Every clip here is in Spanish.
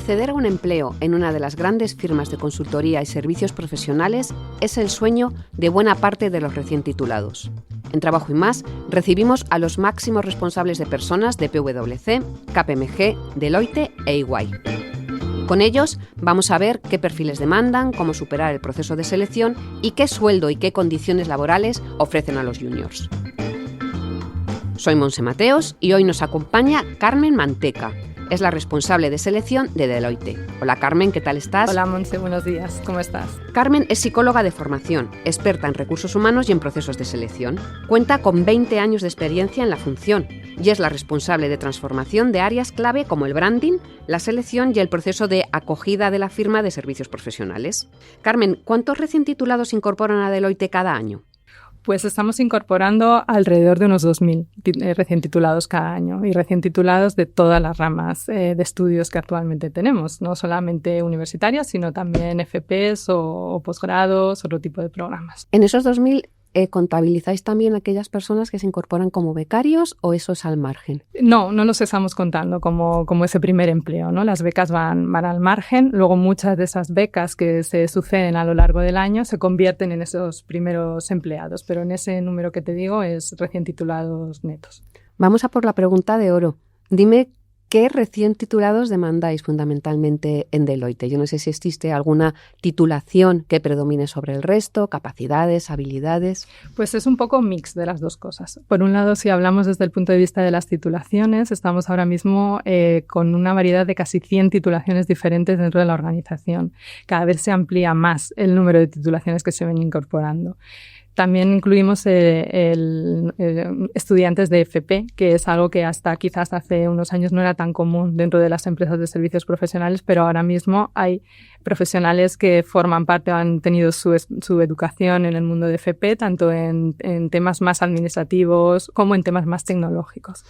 Acceder a un empleo en una de las grandes firmas de consultoría y servicios profesionales es el sueño de buena parte de los recién titulados. En Trabajo y Más recibimos a los máximos responsables de personas de PwC, KPMG, Deloitte e EY. Con ellos vamos a ver qué perfiles demandan, cómo superar el proceso de selección y qué sueldo y qué condiciones laborales ofrecen a los juniors. Soy Montse Mateos y hoy nos acompaña Carmen Manteca. Es la responsable de selección de Deloitte. Hola Carmen, ¿qué tal estás? Hola Montse, buenos días, ¿cómo estás? Carmen es psicóloga de formación, experta en recursos humanos y en procesos de selección. Cuenta con 20 años de experiencia en la función y es la responsable de transformación de áreas clave como el branding, la selección y el proceso de acogida de la firma de servicios profesionales. Carmen, ¿cuántos recién titulados incorporan a Deloitte cada año? Pues estamos incorporando alrededor de unos 2.000 recién titulados cada año y recién titulados de todas las ramas de estudios que actualmente tenemos, no solamente universitarias, sino también FPs o posgrados, otro tipo de programas. En esos 2.000, ¿contabilizáis también aquellas personas que se incorporan como becarios o eso es al margen? No los estamos contando como ese primer empleo, ¿no? Las becas van al margen, luego muchas de esas becas que se suceden a lo largo del año se convierten en esos primeros empleados, pero en ese número que te digo es recién titulados netos. Vamos a por la pregunta de oro. Dime, ¿qué recién titulados demandáis fundamentalmente en Deloitte? Yo no sé si existe alguna titulación que predomine sobre el resto, capacidades, habilidades. Pues es un poco mix de las dos cosas. Por un lado, si hablamos desde el punto de vista de las titulaciones, estamos ahora mismo con una variedad de casi 100 titulaciones diferentes dentro de la organización. Cada vez se amplía más el número de titulaciones que se ven incorporando. También incluimos estudiantes de FP, que es algo que hasta quizás hace unos años no era tan común dentro de las empresas de servicios profesionales, pero ahora mismo hay profesionales que forman parte o han tenido su educación en el mundo de FP, tanto en temas más administrativos como en temas más tecnológicos.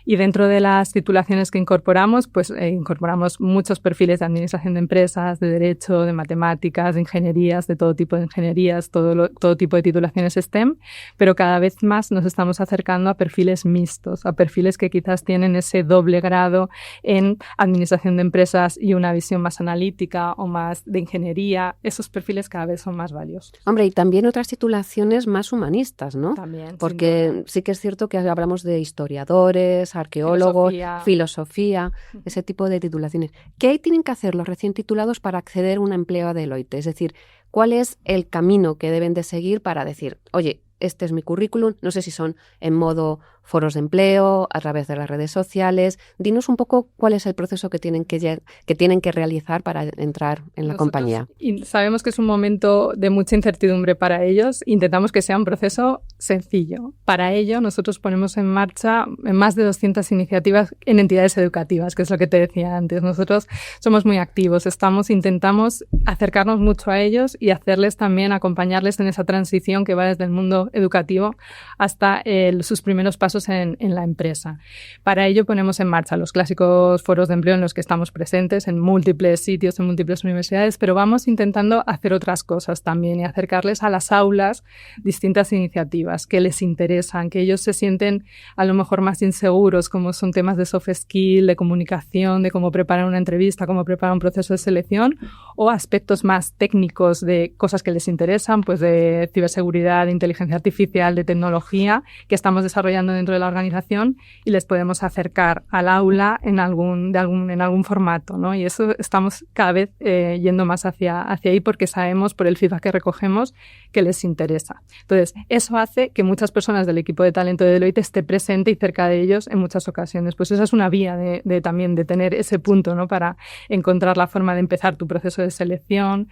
Y dentro de las titulaciones que incorporamos, pues incorporamos muchos perfiles de administración de empresas, de derecho, de matemáticas, de ingenierías, de todo tipo de ingenierías, todo tipo de titulaciones STEM, pero cada vez más nos estamos acercando a perfiles mixtos, a perfiles que quizás tienen ese doble grado en administración de empresas y una visión más analítica o más de ingeniería. Esos perfiles cada vez son más valiosos. Hombre, y también otras titulaciones más humanistas, ¿no? También. Porque sí que es cierto que hablamos de historiadores, arqueólogos, filosofía, ese tipo de titulaciones. ¿Qué tienen que hacer los recién titulados para acceder a un empleo a Deloitte? Es decir, ¿cuál es el camino que deben de seguir para decir, oye, este es mi currículum? No sé si son en modo foros de empleo, a través de las redes sociales. Dinos un poco cuál es el proceso que tienen que realizar para entrar en la compañía. Sabemos que es un momento de mucha incertidumbre para ellos. Intentamos que sea un proceso sencillo. Para ello, nosotros ponemos en marcha más de 200 iniciativas en entidades educativas, que es lo que te decía antes. Nosotros somos muy activos. Intentamos acercarnos mucho a ellos y hacerles también, acompañarles en esa transición que va desde el mundo educativo hasta sus primeros pasos en la empresa. Para ello ponemos en marcha los clásicos foros de empleo en los que estamos presentes en múltiples sitios, en múltiples universidades, pero vamos intentando hacer otras cosas también y acercarles a las aulas distintas iniciativas que les interesan, que ellos se sienten a lo mejor más inseguros, como son temas de soft skill, de comunicación, de cómo preparar una entrevista, cómo preparar un proceso de selección, o aspectos más técnicos de cosas que les interesan, pues de ciberseguridad, de inteligencia artificial, de tecnología, que estamos desarrollando dentro de la organización y les podemos acercar al aula en algún formato, ¿no? Y eso estamos cada vez yendo más hacia ahí porque sabemos por el feedback que recogemos que les interesa. Entonces, eso hace que muchas personas del equipo de talento de Deloitte esté presente y cerca de ellos en muchas ocasiones. Pues esa es una vía también de tener ese punto, ¿no? Para encontrar la forma de empezar tu proceso de selección,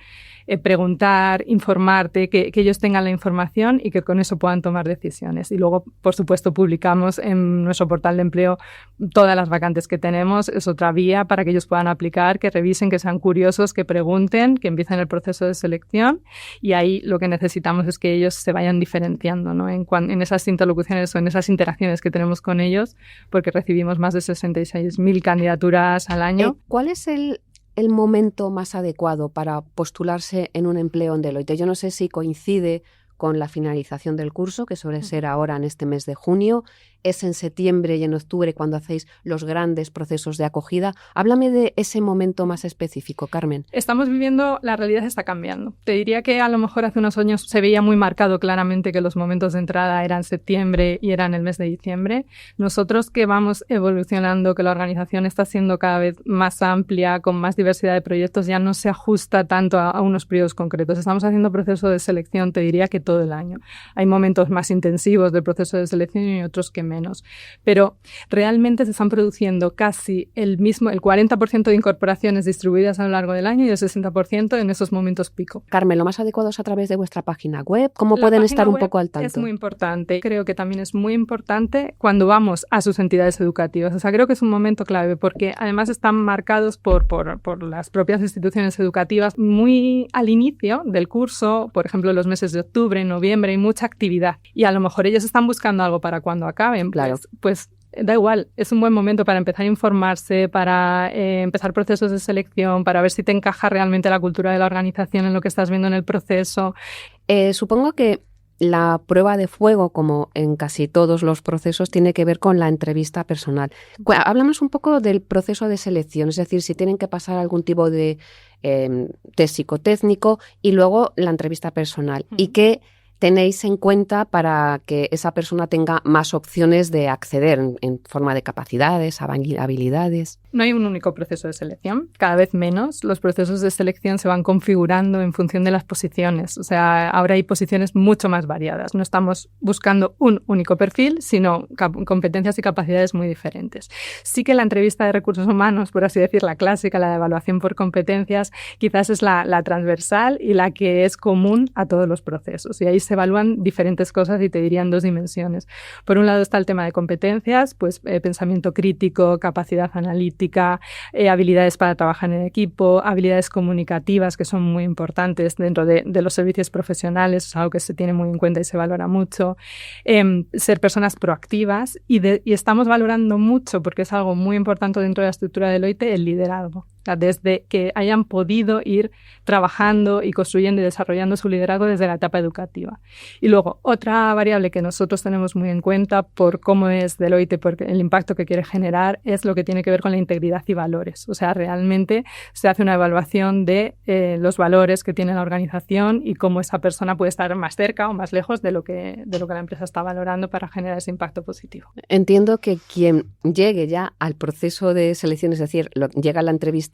preguntar, informarte, que ellos tengan la información y que con eso puedan tomar decisiones. Y luego, por supuesto, publicamos en nuestro portal de empleo todas las vacantes que tenemos. Es otra vía para que ellos puedan aplicar, que revisen, que sean curiosos, que pregunten, que empiecen el proceso de selección. Y ahí lo que necesitamos es que ellos se vayan diferenciando, ¿no? En esas interlocuciones o en esas interacciones que tenemos con ellos, porque recibimos más de 66.000 candidaturas al año. ¿Cuál es el momento más adecuado para postularse en un empleo en Deloitte? Yo no sé si coincide con la finalización del curso, que suele ser ahora en este mes de junio. es en septiembre y en octubre cuando hacéis los grandes procesos de acogida. Háblame de ese momento más específico, Carmen. Estamos viviendo, la realidad está cambiando. Te diría que a lo mejor hace unos años se veía muy marcado claramente que los momentos de entrada eran septiembre y eran el mes de diciembre. Nosotros que vamos evolucionando, que la organización está siendo cada vez más amplia, con más diversidad de proyectos, ya no se ajusta tanto a unos periodos concretos. Estamos haciendo proceso de selección, te diría que todo el año. Hay momentos más intensivos del proceso de selección y otros que menos. Pero realmente se están produciendo casi el 40% de incorporaciones distribuidas a lo largo del año y el 60% en esos momentos pico. Carmen, ¿lo más adecuado es a través de vuestra página web? ¿Cómo pueden estar un poco al tanto? Es muy importante. Creo que también es muy importante cuando vamos a sus entidades educativas. O sea, creo que es un momento clave porque además están marcados por las propias instituciones educativas muy al inicio del curso, por ejemplo, los meses de octubre, noviembre, hay mucha actividad y a lo mejor ellos están buscando algo para cuando acaben. Claro. Pues da igual, es un buen momento para empezar a informarse, para empezar procesos de selección, para ver si te encaja realmente la cultura de la organización en lo que estás viendo en el proceso. Supongo que la prueba de fuego, como en casi todos los procesos, tiene que ver con la entrevista personal. Háblanos un poco del proceso de selección, es decir, si tienen que pasar algún tipo de test psicotécnico y luego la entrevista personal. ¿Y qué tenéis en cuenta para que esa persona tenga más opciones de acceder en forma de capacidades, habilidades? No hay un único proceso de selección, cada vez menos. Los procesos de selección se van configurando en función de las posiciones. O sea, ahora hay posiciones mucho más variadas. No estamos buscando un único perfil, sino competencias y capacidades muy diferentes. Sí que la entrevista de recursos humanos, por así decir, la clásica, la de evaluación por competencias, quizás es la transversal y la que es común a todos los procesos. Y ahí se evalúan diferentes cosas y te diría en 2 dimensiones. Por un lado está el tema de competencias, pues pensamiento crítico, capacidad analítica, habilidades para trabajar en equipo, habilidades comunicativas que son muy importantes dentro de los servicios profesionales, es algo que se tiene muy en cuenta y se valora mucho. Ser personas proactivas y estamos valorando mucho, porque es algo muy importante dentro de la estructura del OIT, el liderazgo. Desde que hayan podido ir trabajando y construyendo y desarrollando su liderazgo desde la etapa educativa. Y luego, otra variable que nosotros tenemos muy en cuenta por cómo es Deloitte, porque el impacto que quiere generar, es lo que tiene que ver con la integridad y valores. O sea, realmente se hace una evaluación de los valores que tiene la organización y cómo esa persona puede estar más cerca o más lejos de lo que la empresa está valorando para generar ese impacto positivo. Entiendo que quien llegue ya al proceso de selección, es decir, llega a la entrevista,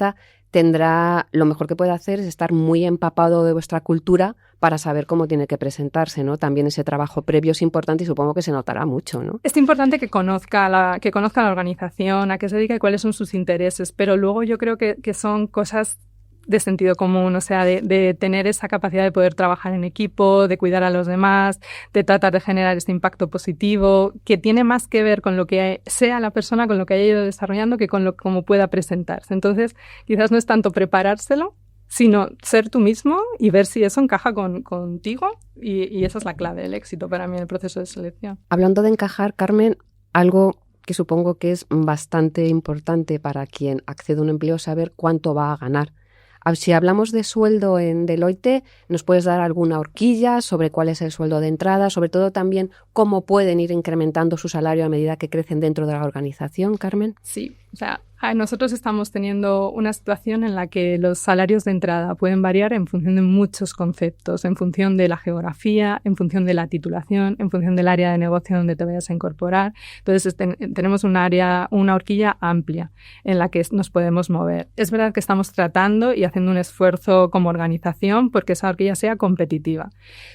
tendrá, lo mejor que puede hacer es estar muy empapado de vuestra cultura para saber cómo tiene que presentarse, ¿no? También ese trabajo previo es importante y supongo que se notará mucho, ¿no? Es importante que conozca la organización, a qué se dedica y cuáles son sus intereses, pero luego yo creo que son cosas de sentido común, o sea, de tener esa capacidad de poder trabajar en equipo, de cuidar a los demás, de tratar de generar este impacto positivo, que tiene más que ver con lo que sea la persona, con lo que haya ido desarrollando, que con cómo pueda presentarse. Entonces, quizás no es tanto preparárselo, sino ser tú mismo y ver si eso encaja contigo y esa es la clave del éxito para mí en el proceso de selección. Hablando de encajar, Carmen, algo que supongo que es bastante importante para quien accede a un empleo, saber cuánto va a ganar. Si hablamos de sueldo en Deloitte, ¿nos puedes dar alguna horquilla sobre cuál es el sueldo de entrada? Sobre todo también, ¿cómo pueden ir incrementando su salario a medida que crecen dentro de la organización, Carmen? Sí, o sea, nosotros estamos teniendo una situación en la que los salarios de entrada pueden variar en función de muchos conceptos, en función de la geografía, en función de la titulación, en función del área de negocio donde te vayas a incorporar. Entonces, tenemos una horquilla amplia en la que nos podemos mover. Es verdad que estamos tratando y haciendo un esfuerzo como organización porque esa horquilla sea competitiva.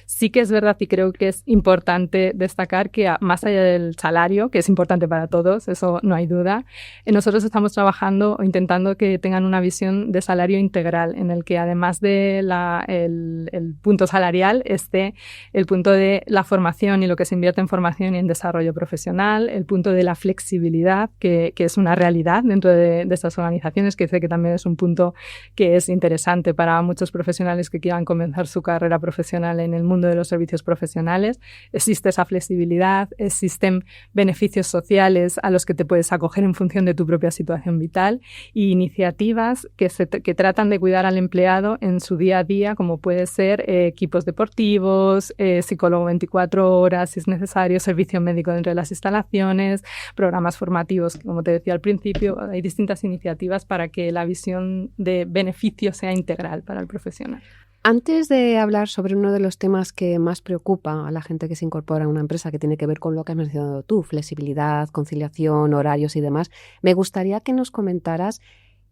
Sí que es verdad y creo que es importante destacar que más allá del salario, que es importante para todos, eso no hay duda, nosotros estamos trabajando o intentando que tengan una visión de salario integral en el que además de el punto salarial esté el punto de la formación y lo que se invierte en formación y en desarrollo profesional, el punto de la flexibilidad que es una realidad dentro de estas organizaciones, que sé que también es un punto que es interesante para muchos profesionales que quieran comenzar su carrera profesional en el mundo de los servicios profesionales. Existe esa flexibilidad, existen beneficios sociales a los que te puedes acoger en función de tu propia situación educación vital y iniciativas que tratan de cuidar al empleado en su día a día, como puede ser equipos deportivos, psicólogo 24 horas si es necesario, servicio médico dentro de las instalaciones, programas formativos, como te decía al principio. Hay distintas iniciativas para que la visión de beneficio sea integral para el profesional. Antes de hablar sobre uno de los temas que más preocupa a la gente que se incorpora a una empresa, que tiene que ver con lo que has mencionado tú, flexibilidad, conciliación, horarios y demás, me gustaría que nos comentaras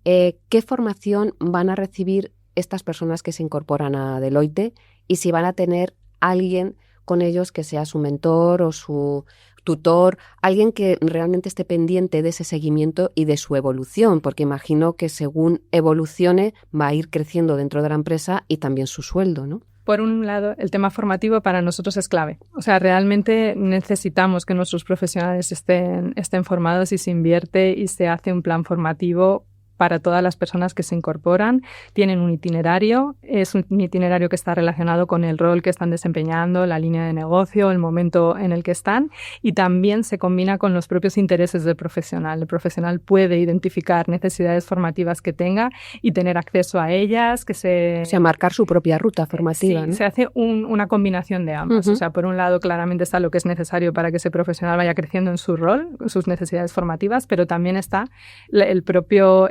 qué formación van a recibir estas personas que se incorporan a Deloitte y si van a tener alguien con ellos que sea su mentor o su tutor, alguien que realmente esté pendiente de ese seguimiento y de su evolución, porque imagino que según evolucione va a ir creciendo dentro de la empresa y también su sueldo, ¿no? Por un lado, el tema formativo para nosotros es clave. O sea, realmente necesitamos que nuestros profesionales estén formados y se invierte y se hace un plan formativo para todas las personas que se incorporan. Tienen un itinerario, es un itinerario que está relacionado con el rol que están desempeñando, la línea de negocio, el momento en el que están, y también se combina con los propios intereses del profesional. El profesional puede identificar necesidades formativas que tenga y tener acceso a ellas, O sea, marcar su propia ruta formativa, sí, ¿no? Se hace una combinación de ambas. O sea, por un lado, claramente está lo que es necesario para que ese profesional vaya creciendo en su rol, sus necesidades formativas, pero también está el propio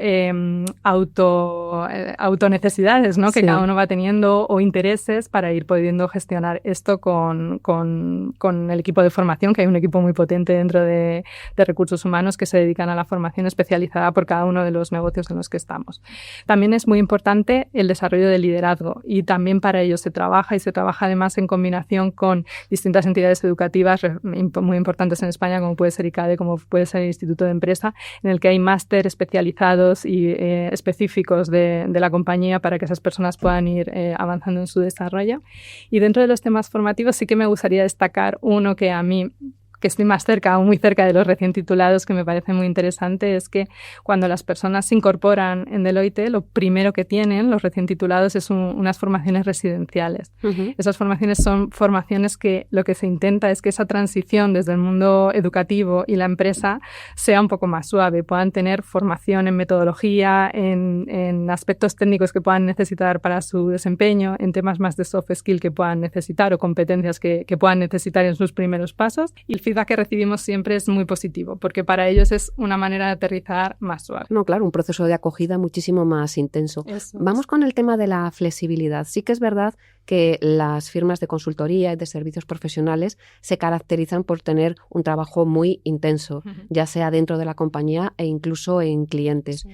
autonecesidades, ¿no? Que cada uno va teniendo o intereses para ir pudiendo gestionar esto con el equipo de formación, que hay un equipo muy potente dentro de recursos humanos que se dedican a la formación especializada por cada uno de los negocios en los que estamos. También es muy importante el desarrollo del liderazgo y también para ello se trabaja además en combinación con distintas entidades educativas muy importantes en España, como puede ser ICADE, como puede ser el Instituto de Empresa, en el que hay máster especializados y específicos de la compañía para que esas personas puedan ir avanzando en su desarrollo. Y dentro de los temas formativos sí que me gustaría destacar uno que a mí, que estoy más cerca o muy cerca de los recién titulados, que me parece muy interesante, es que cuando las personas se incorporan en Deloitte, lo primero que tienen los recién titulados es unas formaciones residenciales. Uh-huh. Esas formaciones son formaciones que lo que se intenta es que esa transición desde el mundo educativo y la empresa sea un poco más suave, puedan tener formación en metodología, en aspectos técnicos que puedan necesitar para su desempeño, en temas más de soft skill que puedan necesitar o competencias que puedan necesitar en sus primeros pasos. Y el feedback que recibimos siempre es muy positivo, porque para ellos es una manera de aterrizar más suave. No, claro, un proceso de acogida muchísimo más intenso. Vamos con el tema de la flexibilidad. Sí que es verdad que las firmas de consultoría y de servicios profesionales se caracterizan por tener un trabajo muy intenso, ya sea dentro de la compañía e incluso en clientes. Sí.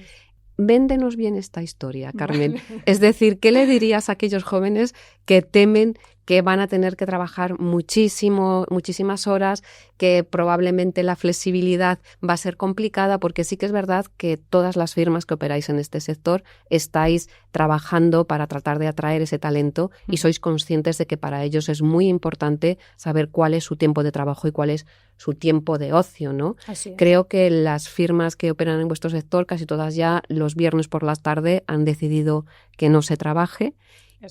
Véndenos bien esta historia, Carmen. Vale. Es decir, ¿qué le dirías a aquellos jóvenes que temen que van a tener que trabajar muchísimas horas, que probablemente la flexibilidad va a ser complicada? Porque sí que es verdad que todas las firmas que operáis en este sector estáis trabajando para tratar de atraer ese talento y sois conscientes de que para ellos es muy importante saber cuál es su tiempo de trabajo y cuál es su tiempo de ocio, ¿no? Así es. Creo que las firmas que operan en vuestro sector, casi todas ya los viernes por la tarde han decidido que no se trabaje.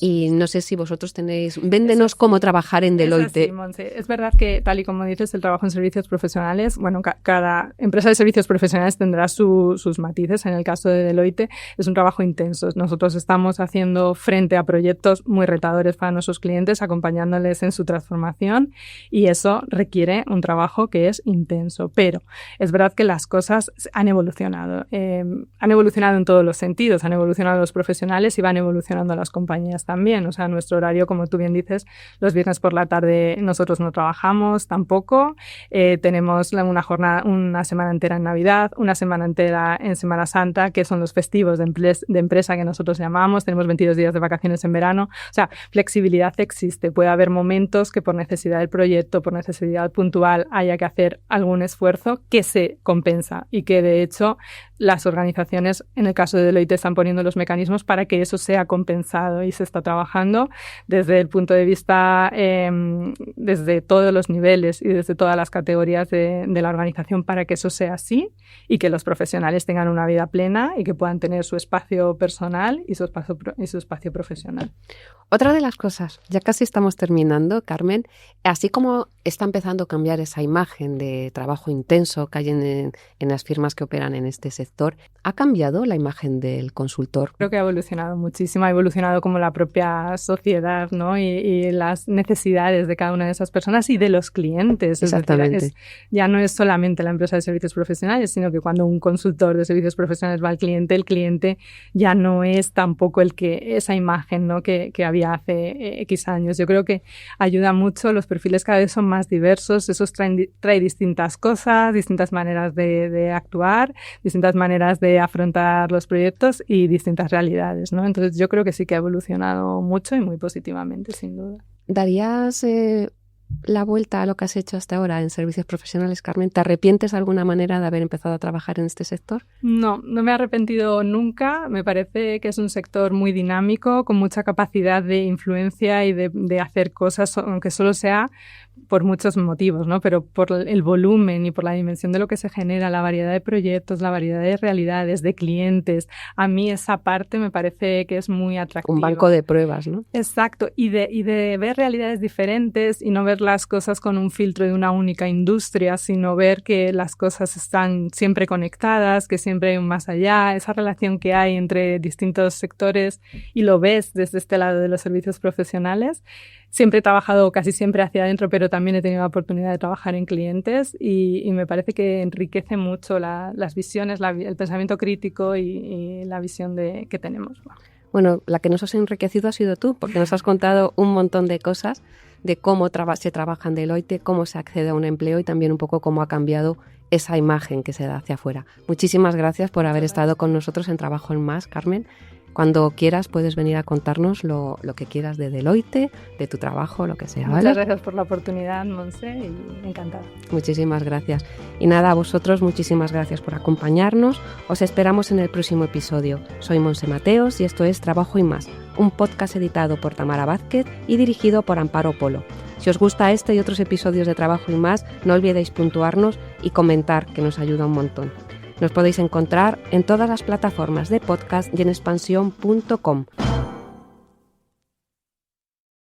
Y no sé si vosotros tenéis... Véndenos cómo trabajar en Deloitte. Sí, Montse. Es verdad que, tal y como dices, el trabajo en servicios profesionales, bueno, cada empresa de servicios profesionales tendrá sus matices. En el caso de Deloitte es un trabajo intenso. Nosotros estamos haciendo frente a proyectos muy retadores para nuestros clientes, acompañándoles en su transformación, y eso requiere un trabajo que es intenso. Pero es verdad que las cosas han evolucionado. Han evolucionado en todos los sentidos. Han evolucionado los profesionales y van evolucionando las compañías también. O sea, nuestro horario, como tú bien dices, los viernes por la tarde nosotros no trabajamos tampoco. Tenemos una semana entera en Navidad, una semana entera en Semana Santa, que son los festivos de empresa que nosotros llamamos. Tenemos 22 días de vacaciones en verano. O sea, flexibilidad existe. Puede haber momentos que por necesidad del proyecto, por necesidad puntual, haya que hacer algún esfuerzo que se compensa y que, de hecho, las organizaciones, en el caso de Deloitte, están poniendo los mecanismos para que eso sea compensado, y se está trabajando desde el punto de vista, desde todos los niveles y desde todas las categorías de la organización, para que eso sea así y que los profesionales tengan una vida plena y que puedan tener su espacio personal y su espacio profesional. Otra de las cosas, ya casi estamos terminando, Carmen, así como está empezando a cambiar esa imagen de trabajo intenso que hay en las firmas que operan en este sector. ¿Ha cambiado la imagen del consultor? Creo que ha evolucionado muchísimo, ha evolucionado como la propia sociedad, ¿no? Y las necesidades de cada una de esas personas y de los clientes. Exactamente. Es decir, ya no es solamente la empresa de servicios profesionales, sino que cuando un consultor de servicios profesionales va al cliente, el cliente ya no es tampoco esa imagen, ¿no? que había hace X años. Yo creo que ayuda mucho, los perfiles cada vez son más diversos, esos trae distintas cosas, distintas maneras de actuar, distintas maneras de afrontar los proyectos y distintas realidades, ¿no? Entonces yo creo que sí que ha evolucionado mucho y muy positivamente, sin duda. ¿Darías la vuelta a lo que has hecho hasta ahora en servicios profesionales, Carmen? ¿Te arrepientes de alguna manera de haber empezado a trabajar en este sector? No me he arrepentido nunca. Me parece que es un sector muy dinámico, con mucha capacidad de influencia y de hacer cosas, aunque solo sea por muchos motivos, ¿no? Pero por el volumen y por la dimensión de lo que se genera, la variedad de proyectos, la variedad de realidades, de clientes. A mí esa parte me parece que es muy atractiva. Un banco de pruebas, ¿no? Exacto. Y de ver realidades diferentes y no ver las cosas con un filtro de una única industria, sino ver que las cosas están siempre conectadas, que siempre hay un más allá, esa relación que hay entre distintos sectores y lo ves desde este lado de los servicios profesionales. Siempre he trabajado casi siempre hacia adentro, pero también he tenido la oportunidad de trabajar en clientes y me parece que enriquece mucho las visiones, el pensamiento crítico y la visión que tenemos. Bueno, la que nos has enriquecido ha sido tú, porque nos has contado un montón de cosas de cómo se trabaja en Deloitte, cómo se accede a un empleo y también un poco cómo ha cambiado esa imagen que se da hacia afuera. Muchísimas gracias por haber estado con nosotros en Trabajo en Más, Carmen. Cuando quieras puedes venir a contarnos lo que quieras de Deloitte, de tu trabajo, lo que sea, ¿vale? Muchas gracias por la oportunidad, Montse, y encantada. Muchísimas gracias. Y nada, a vosotros muchísimas gracias por acompañarnos. Os esperamos en el próximo episodio. Soy Montse Mateos y esto es Trabajo y Más, un podcast editado por Tamara Vázquez y dirigido por Amparo Polo. Si os gusta este y otros episodios de Trabajo y Más, no olvidéis puntuarnos y comentar, que nos ayuda un montón. Nos podéis encontrar en todas las plataformas de podcast y en expansión.com.